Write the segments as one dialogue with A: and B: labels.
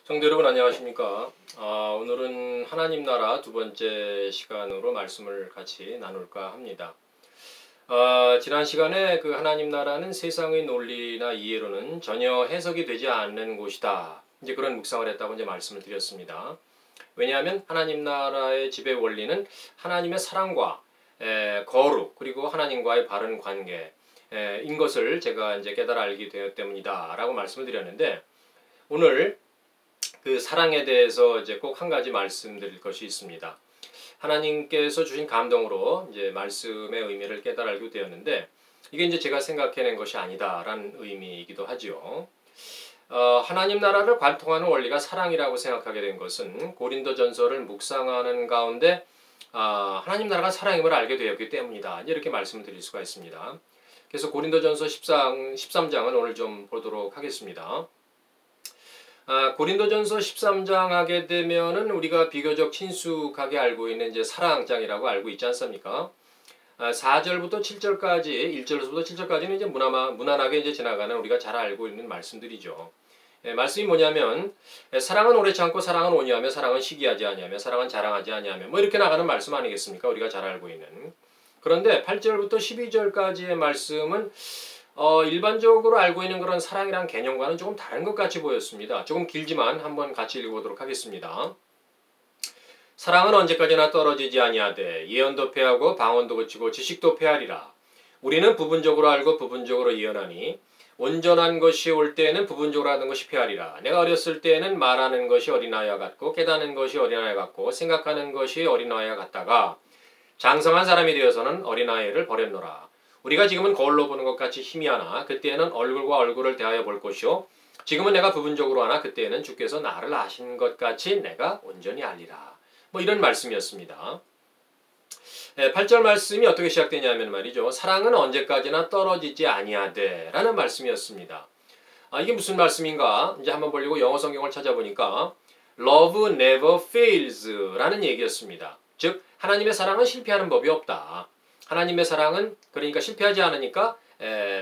A: 성도 여러분 안녕하십니까? 오늘은 하나님 나라 두 번째 시간으로 말씀을 같이 나눌까 합니다. 지난 시간에 그 하나님 나라는 세상의 논리나 이해로는 전혀 해석이 되지 않는 곳이다. 이제 그런 묵상을 했다고 이제 말씀을 드렸습니다. 왜냐하면 하나님 나라의 지배 원리는 하나님의 사랑과 거룩 그리고 하나님과의 바른 관계인 것을 제가 이제 깨달아 알게 되었기 때문이다라고 말씀을 드렸는데 오늘 그 사랑에 대해서 이제 꼭 한 가지 말씀드릴 것이 있습니다. 하나님께서 주신 감동으로 이제 말씀의 의미를 깨달아 알게 되었는데 이게 이제 제가 생각해낸 것이 아니다라는 의미이기도 하지요. 하나님 나라를 관통하는 원리가 사랑이라고 생각하게 된 것은 고린도전서를 묵상하는 가운데 하나님 나라가 사랑임을 알게 되었기 때문이다. 이렇게 말씀을 드릴 수가 있습니다. 그래서 고린도전서 13장을 오늘 좀 보도록 하겠습니다. 고린도전서 13장 하게 되면은 우리가 비교적 친숙하게 알고 있는 이제 사랑장이라고 알고 있지 않습니까? 4절부터 7절까지, 1절부터 7절까지는 이제 무난하게 이제 지나가는 우리가 잘 알고 있는 말씀들이죠. 말씀이 뭐냐면 사랑은 오래 참고 사랑은 온유하며 사랑은 시기하지 아니하며 사랑은 자랑하지 아니하며 뭐 이렇게 나가는 말씀 아니겠습니까? 우리가 잘 알고 있는. 그런데 8절부터 12절까지의 말씀은 일반적으로 알고 있는 그런 사랑이란 개념과는 조금 다른 것 같이 보였습니다. 조금 길지만 한번 같이 읽어보도록 하겠습니다. 사랑은 언제까지나 떨어지지 아니하되 예언도 패하고 방언도 그치고 지식도 패하리라. 우리는 부분적으로 알고 부분적으로 예언하니 온전한 것이 올 때에는 부분적으로 하는 것이 패하리라. 내가 어렸을 때에는 말하는 것이 어린아이와 같고 깨닫는 것이 어린아이 같고 생각하는 것이 어린아이와 같다가 장성한 사람이 되어서는 어린아이를 버렸노라. 우리가 지금은 거울로 보는 것 같이 희미하나 그때에는 얼굴과 얼굴을 대하여 볼 것이요 지금은 내가 부분적으로 하나 그때에는 주께서 나를 아신 것 같이 내가 온전히 알리라. 뭐 이런 말씀이었습니다. 8절 말씀이 어떻게 시작되냐면 말이죠. 사랑은 언제까지나 떨어지지 아니하되 라는 말씀이었습니다. 이게 무슨 말씀인가? 이제 한번 보려고 영어 성경을 찾아보니까 Love never fails 라는 얘기였습니다. 즉 하나님의 사랑은 실패하는 법이 없다. 하나님의 사랑은 그러니까 실패하지 않으니까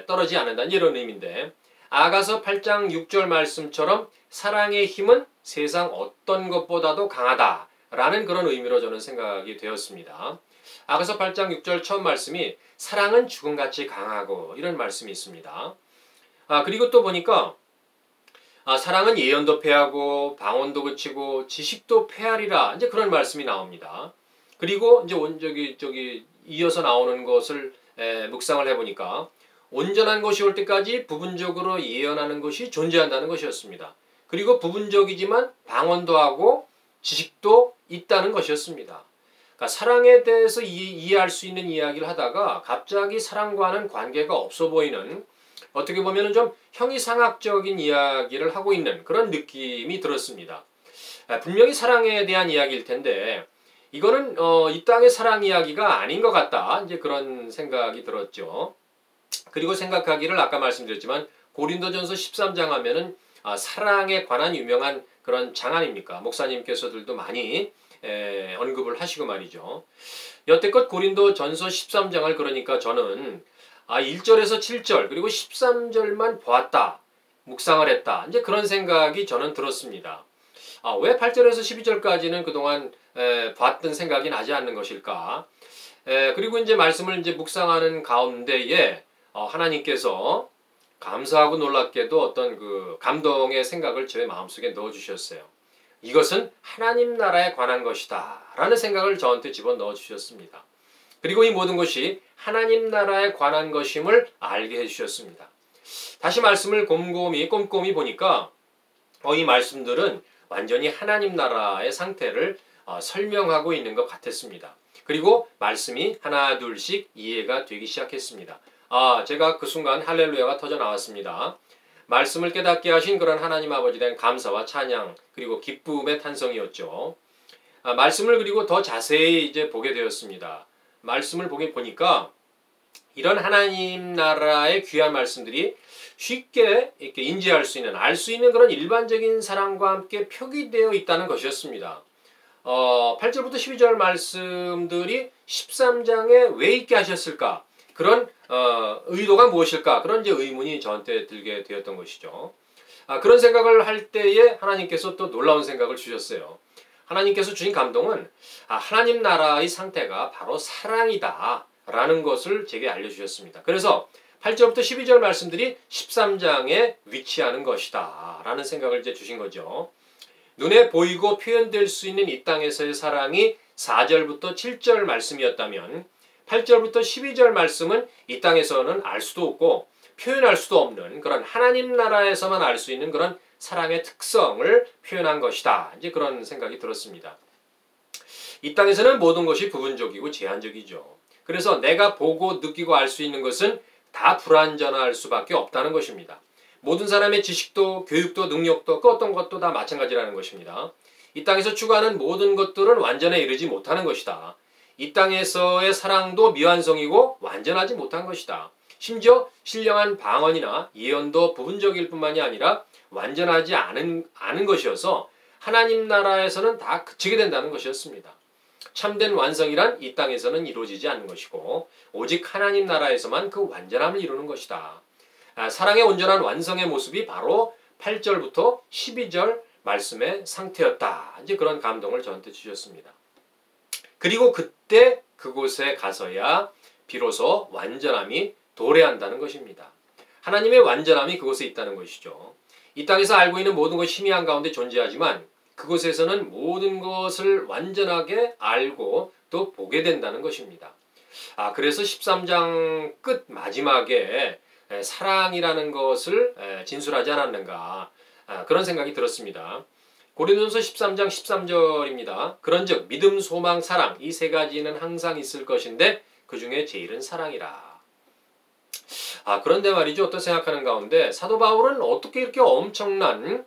A: 떨어지지 않는다 이런 의미인데 아가서 8장 6절 말씀처럼 사랑의 힘은 세상 어떤 것보다도 강하다라는 그런 의미로 저는 생각이 되었습니다. 아가서 8장 6절 처음 말씀이 사랑은 죽음같이 강하고 이런 말씀이 있습니다. 그리고 또 보니까 사랑은 예언도 패하고 방언도 그치고 지식도 패하리라 이제 그런 말씀이 나옵니다. 그리고 이제 저기 이어서 나오는 것을 묵상을 해보니까 온전한 것이 올 때까지 부분적으로 예언하는 것이 존재한다는 것이었습니다. 그리고 부분적이지만 방언도 하고 지식도 있다는 것이었습니다. 그러니까 사랑에 대해서 이해할 수 있는 이야기를 하다가 갑자기 사랑과는 관계가 없어 보이는 어떻게 보면 좀 형이상학적인 이야기를 하고 있는 그런 느낌이 들었습니다. 분명히 사랑에 대한 이야기일 텐데 이거는 이 땅의 사랑 이야기가 아닌 것 같다. 이제 그런 생각이 들었죠. 그리고 생각하기를 아까 말씀드렸지만 고린도전서 13장 하면은 사랑에 관한 유명한 그런 장 아닙니까? 목사님께서들도 많이 언급을 하시고 말이죠. 여태껏 고린도전서 13장을 그러니까 저는 1절에서 7절 그리고 13절만 보았다. 묵상을 했다. 이제 그런 생각이 저는 들었습니다. 왜 8절에서 12절까지는 그동안 봤던 생각이 나지 않는 것일까? 그리고 이제 말씀을 이제 묵상하는 가운데에 하나님께서 감사하고 놀랍게도 어떤 그 감동의 생각을 제 마음속에 넣어주셨어요. 이것은 하나님 나라에 관한 것이다 라는 생각을 저한테 집어넣어 주셨습니다. 그리고 이 모든 것이 하나님 나라에 관한 것임을 알게 해주셨습니다. 다시 말씀을 꼼꼼히 보니까 이 말씀들은 완전히 하나님 나라의 상태를 설명하고 있는 것 같았습니다. 그리고 말씀이 하나 둘씩 이해가 되기 시작했습니다. 제가 그 순간 할렐루야가 터져 나왔습니다. 말씀을 깨닫게 하신 그런 하나님 아버지에 대한 감사와 찬양 그리고 기쁨의 탄성이었죠. 말씀을 그리고 더 자세히 이제 보게 되었습니다. 말씀을 보니까 이런 하나님 나라의 귀한 말씀들이 쉽게 이렇게 인지할 수 있는, 알 수 있는 그런 일반적인 사랑과 함께 표기되어 있다는 것이었습니다. 8절부터 12절 말씀들이 13장에 왜 있게 하셨을까? 그런 의도가 무엇일까? 그런 이제 의문이 저한테 들게 되었던 것이죠. 그런 생각을 할 때에 하나님께서 또 놀라운 생각을 주셨어요. 하나님께서 주신 감동은 하나님 나라의 상태가 바로 사랑이다 라는 것을 제게 알려주셨습니다. 그래서 8절부터 12절 말씀들이 13장에 위치하는 것이다 라는 생각을 이제 주신 거죠. 눈에 보이고 표현될 수 있는 이 땅에서의 사랑이 4절부터 7절 말씀이었다면 8절부터 12절 말씀은 이 땅에서는 알 수도 없고 표현할 수도 없는 그런 하나님 나라에서만 알 수 있는 그런 사랑의 특성을 표현한 것이다. 이제 그런 생각이 들었습니다. 이 땅에서는 모든 것이 부분적이고 제한적이죠. 그래서 내가 보고 느끼고 알 수 있는 것은 다 불완전할 수밖에 없다는 것입니다. 모든 사람의 지식도 교육도 능력도 그 어떤 것도 다 마찬가지라는 것입니다. 이 땅에서 추구하는 모든 것들은 완전에 이르지 못하는 것이다. 이 땅에서의 사랑도 미완성이고 완전하지 못한 것이다. 심지어 신령한 방언이나 예언도 부분적일 뿐만이 아니라 완전하지 않은 것이어서 하나님 나라에서는 다 그치게 된다는 것이었습니다. 참된 완성이란 이 땅에서는 이루어지지 않는 것이고 오직 하나님 나라에서만 그 완전함을 이루는 것이다. 사랑의 온전한 완성의 모습이 바로 8절부터 12절 말씀의 상태였다. 이제 그런 감동을 저한테 주셨습니다. 그리고 그때 그곳에 가서야 비로소 완전함이 도래한다는 것입니다. 하나님의 완전함이 그곳에 있다는 것이죠. 이 땅에서 알고 있는 모든 것이 희미한 가운데 존재하지만 그곳에서는 모든 것을 완전하게 알고 또 보게 된다는 것입니다. 그래서 13장 끝 마지막에 사랑이라는 것을 진술하지 않았는가 그런 생각이 들었습니다. 고린도전서 13장 13절입니다. 그런즉 믿음, 소망, 사랑 이 세 가지는 항상 있을 것인데 그 중에 제일은 사랑이라. 그런데 말이죠. 어떤 생각하는 가운데 사도 바울은 어떻게 이렇게 엄청난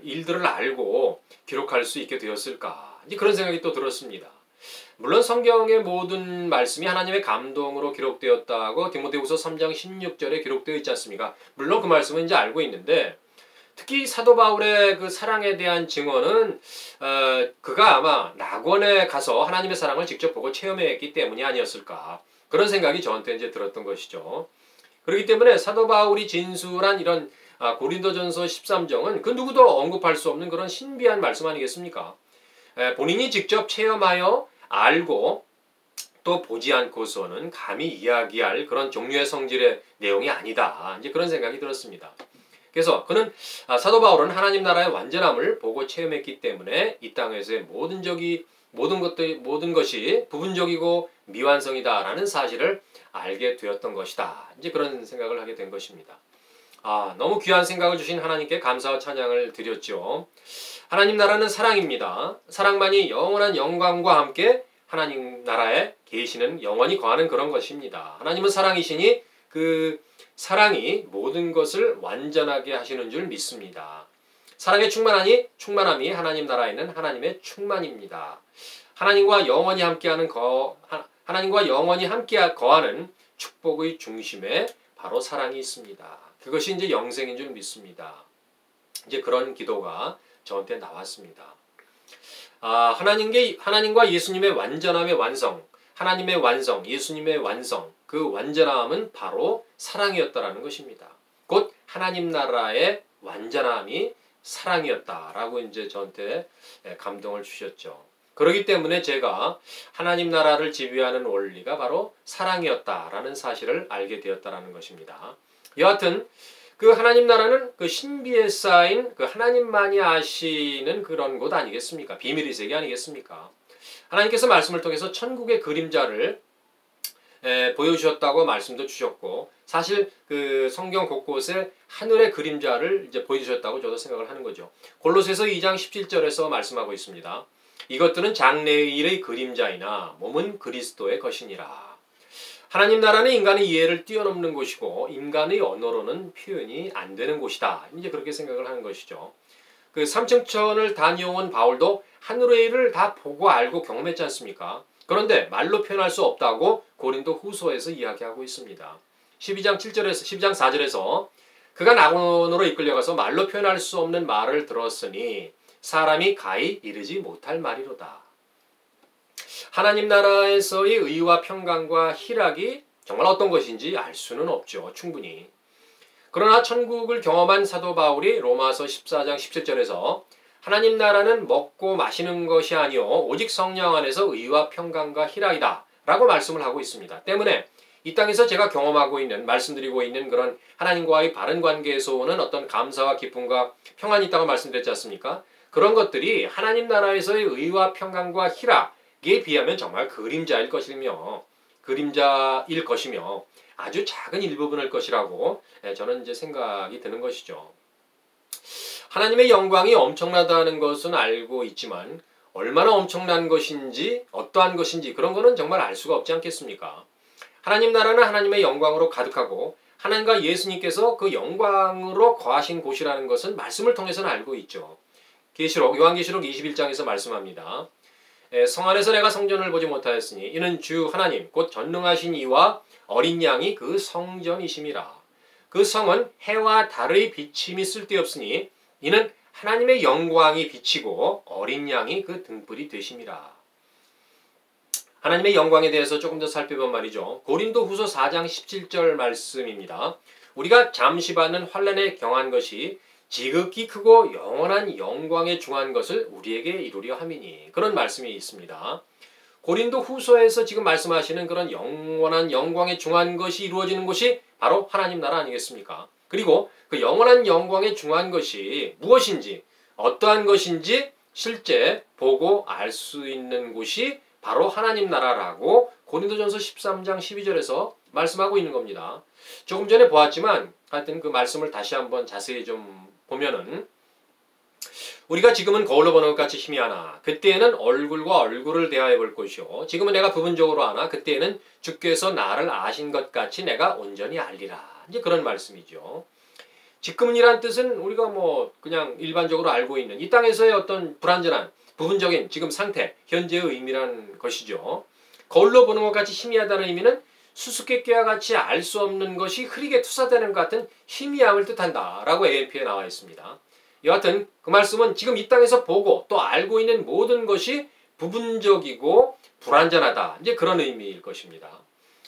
A: 일들을 알고 기록할 수 있게 되었을까? 이제 그런 생각이 또 들었습니다. 물론 성경의 모든 말씀이 하나님의 감동으로 기록되었다고 디모데후서 3장 16절에 기록되어 있지 않습니까? 물론 그 말씀은 이제 알고 있는데 특히 사도 바울의 그 사랑에 대한 증언은 그가 아마 낙원에 가서 하나님의 사랑을 직접 보고 체험했기 때문이 아니었을까? 그런 생각이 저한테 이제 들었던 것이죠. 그렇기 때문에 사도 바울이 진술한 이런 고린도전서 13장은 그 누구도 언급할 수 없는 그런 신비한 말씀 아니겠습니까? 본인이 직접 체험하여 알고 또 보지 않고서는 감히 이야기할 그런 종류의 성질의 내용이 아니다. 이제 그런 생각이 들었습니다. 그래서 그는 사도 바울은 하나님 나라의 완전함을 보고 체험했기 때문에 이 땅에서의 모든 것이 부분적이고 미완성이다라는 사실을 알게 되었던 것이다. 이제 그런 생각을 하게 된 것입니다. 너무 귀한 생각을 주신 하나님께 감사와 찬양을 드렸죠. 하나님 나라는 사랑입니다. 사랑만이 영원한 영광과 함께 하나님 나라에 계시는 영원히 거하는 그런 것입니다. 하나님은 사랑이시니 그 사랑이 모든 것을 완전하게 하시는 줄 믿습니다. 사랑의 충만함이 하나님 나라에는 하나님의 충만입니다. 하나님과 영원히 함께 거하는 축복의 중심에 바로 사랑이 있습니다. 그것이 이제 영생인 줄 믿습니다. 이제 그런 기도가 저한테 나왔습니다. 하나님과 예수님의 완전함의 완성, 하나님의 완성, 예수님의 완성, 그 완전함은 바로 사랑이었다라는 것입니다. 곧 하나님 나라의 완전함이 사랑이었다라고 이제 저한테 감동을 주셨죠. 그렇기 때문에 제가 하나님 나라를 지배하는 원리가 바로 사랑이었다라는 사실을 알게 되었다라는 것입니다. 여하튼 그 하나님 나라는 그 신비에 쌓인 그 하나님만이 아시는 그런 곳 아니겠습니까? 비밀의 세계 아니겠습니까? 하나님께서 말씀을 통해서 천국의 그림자를 보여주셨다고 말씀도 주셨고 사실 그 성경 곳곳에 하늘의 그림자를 이제 보여주셨다고 저도 생각을 하는 거죠. 골로새서 2장 17절에서 말씀하고 있습니다. 이것들은 장래일의 그림자이나 몸은 그리스도의 것이니라. 하나님 나라는 인간의 이해를 뛰어넘는 곳이고 인간의 언어로는 표현이 안 되는 곳이다. 이제 그렇게 생각을 하는 것이죠. 그 삼층천을 다녀온 바울도 하늘의 일을 다 보고 알고 경험했지 않습니까? 그런데 말로 표현할 수 없다고 고린도 후서에서 이야기하고 있습니다. 12장 4절에서 그가 낙원으로 이끌려가서 말로 표현할 수 없는 말을 들었으니 사람이 가히 이르지 못할 말이로다. 하나님 나라에서의 의와 평강과 희락이 정말 어떤 것인지 알 수는 없죠. 충분히. 그러나 천국을 경험한 사도 바울이 로마서 14장 17절에서 하나님 나라는 먹고 마시는 것이 아니요 오직 성령 안에서 의와 평강과 희락이다 라고 말씀을 하고 있습니다. 때문에 이 땅에서 제가 경험하고 있는, 말씀드리고 있는 그런 하나님과의 바른 관계에서 오는 어떤 감사와 기쁨과 평안이 있다고 말씀드렸지 않습니까? 그런 것들이 하나님 나라에서의 의와 평강과 희락에 비하면 정말 그림자일 것이며 아주 작은 일부분일 것이라고 저는 이제 생각이 드는 것이죠. 하나님의 영광이 엄청나다는 것은 알고 있지만 얼마나 엄청난 것인지 어떠한 것인지 그런 거는 정말 알 수가 없지 않겠습니까? 하나님 나라는 하나님의 영광으로 가득하고 하나님과 예수님께서 그 영광으로 거하신 곳이라는 것은 말씀을 통해서는 알고 있죠. 요한계시록 21장에서 말씀합니다. 성 안에서 내가 성전을 보지 못하였으니 이는 주 하나님 곧 전능하신 이와 어린 양이 그 성전이심이라. 그 성은 해와 달의 비침이 쓸데없으니 이는 하나님의 영광이 비치고 어린 양이 그 등불이 되심이라. 하나님의 영광에 대해서 조금 더 살펴본 말이죠. 고린도후서 4장 17절 말씀입니다. 우리가 잠시 받는 환난에 경한 것이 지극히 크고 영원한 영광에 중한 것을 우리에게 이루려 함이니. 그런 말씀이 있습니다. 고린도후서에서 지금 말씀하시는 그런 영원한 영광에 중한 것이 이루어지는 곳이 바로 하나님 나라 아니겠습니까? 그리고 그 영원한 영광에 중한 것이 무엇인지 어떠한 것인지 실제 보고 알 수 있는 곳이 바로 하나님 나라라고 고린도전서 13장 12절에서 말씀하고 있는 겁니다. 조금 전에 보았지만 하여튼 그 말씀을 다시 한번 자세히 좀 보면은 우리가 지금은 거울로 보는 것 같이 힘이 하나 그때에는 얼굴과 얼굴을 대하여 볼 것이요 지금은 내가 부분적으로 아나 그때에는 주께서 나를 아신 것 같이 내가 온전히 알리라. 이제 그런 말씀이죠. 지금은이란 뜻은 우리가 뭐 그냥 일반적으로 알고 있는 이 땅에서의 어떤 불완전한 부분적인 지금 상태, 현재의 의미란 것이죠. 거울로 보는 것 같이 희미하다는 의미는 수수께끼와 같이 알 수 없는 것이 흐리게 투사되는 것 같은 희미함을 뜻한다 라고 AMP에 나와 있습니다. 여하튼 그 말씀은 지금 이 땅에서 보고 또 알고 있는 모든 것이 부분적이고 불완전하다. 이제 그런 의미일 것입니다.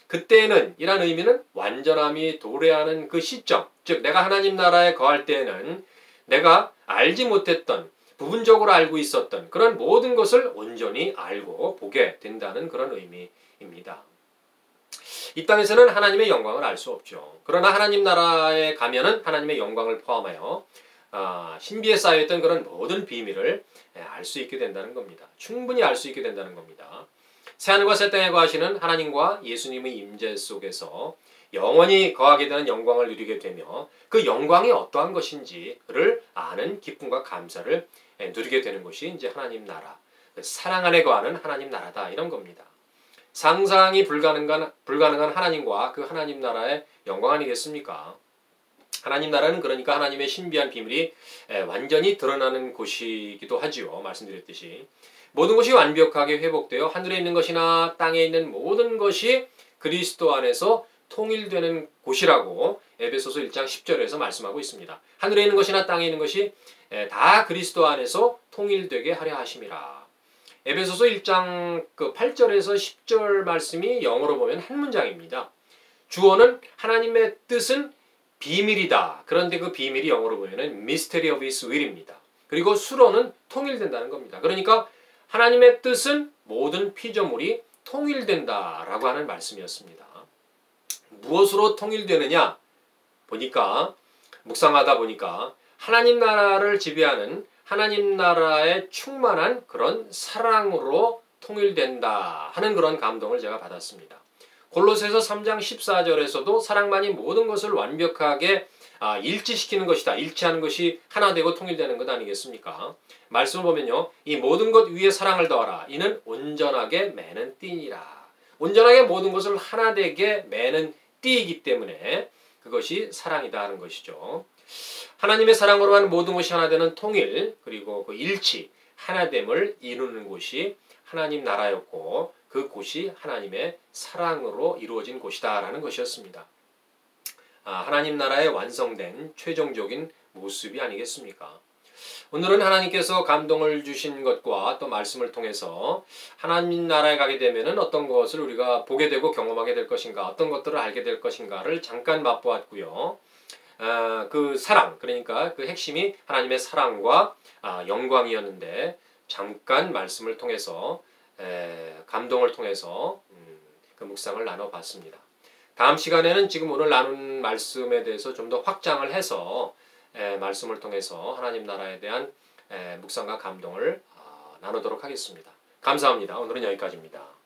A: 그때는 이란 의미는 완전함이 도래하는 그 시점, 즉 내가 하나님 나라에 거할 때에는 내가 알지 못했던 부분적으로 알고 있었던 그런 모든 것을 온전히 알고 보게 된다는 그런 의미입니다. 이 땅에서는 하나님의 영광을 알 수 없죠. 그러나 하나님 나라에 가면은 하나님의 영광을 포함하여 신비에 쌓여있던 그런 모든 비밀을 알 수 있게 된다는 겁니다. 충분히 알 수 있게 된다는 겁니다. 새하늘과 새 땅에 거하시는 하나님과 예수님의 임재 속에서 영원히 거하게 되는 영광을 누리게 되며 그 영광이 어떠한 것인지를 아는 기쁨과 감사를 누리게 되는 것이 이제 하나님 나라, 사랑 안에 거하는 하나님 나라다 이런 겁니다. 상상이 불가능한 하나님과 그 하나님 나라의 영광 아니겠습니까? 하나님 나라는 그러니까 하나님의 신비한 비밀이 완전히 드러나는 곳이기도 하지요. 말씀드렸듯이 모든 것이 완벽하게 회복되어 하늘에 있는 것이나 땅에 있는 모든 것이 그리스도 안에서 통일되는 곳이라고 에베소서 1장 10절에서 말씀하고 있습니다. 하늘에 있는 것이나 땅에 있는 것이 다 그리스도 안에서 통일되게 하려 하심이라. 에베소서 1장 8절에서 10절 말씀이 영어로 보면 한 문장입니다. 주어는 하나님의 뜻은 비밀이다. 그런데 그 비밀이 영어로 보면 Mystery of His will입니다. 그리고 수로는 통일된다는 겁니다. 그러니까 하나님의 뜻은 모든 피조물이 통일된다라고 하는 말씀이었습니다. 무엇으로 통일되느냐? 묵상하다 보니까 하나님 나라를 지배하는 하나님 나라의 충만한 그런 사랑으로 통일된다 하는 그런 감동을 제가 받았습니다. 골로새서 3장 14절에서도 사랑만이 모든 것을 완벽하게 일치시키는 것이다. 일치하는 것이 하나 되고 통일되는 것 아니겠습니까? 말씀을 보면요. 이 모든 것 위에 사랑을 더하라. 이는 온전하게 매는 띠니라. 온전하게 모든 것을 하나 되게 매는 띠이기 때문에 그것이 사랑이다 하는 것이죠. 하나님의 사랑으로 하는 모든 것이 하나 되는 통일 그리고 그 일치, 하나됨을 이루는 곳이 하나님 나라였고 그 곳이 하나님의 사랑으로 이루어진 곳이다 라는 것이었습니다. 하나님 나라의 완성된 최종적인 모습이 아니겠습니까? 오늘은 하나님께서 감동을 주신 것과 또 말씀을 통해서 하나님 나라에 가게 되면 어떤 것을 우리가 보게 되고 경험하게 될 것인가, 어떤 것들을 알게 될 것인가를 잠깐 맛보았고요. 그 사랑, 그러니까 그 핵심이 하나님의 사랑과 영광이었는데 잠깐 말씀을 통해서 감동을 통해서 그 묵상을 나눠봤습니다. 다음 시간에는 지금 오늘 나눈 말씀에 대해서 좀 더 확장을 해서 말씀을 통해서 하나님 나라에 대한 묵상과 감동을 나누도록 하겠습니다. 감사합니다. 오늘은 여기까지입니다.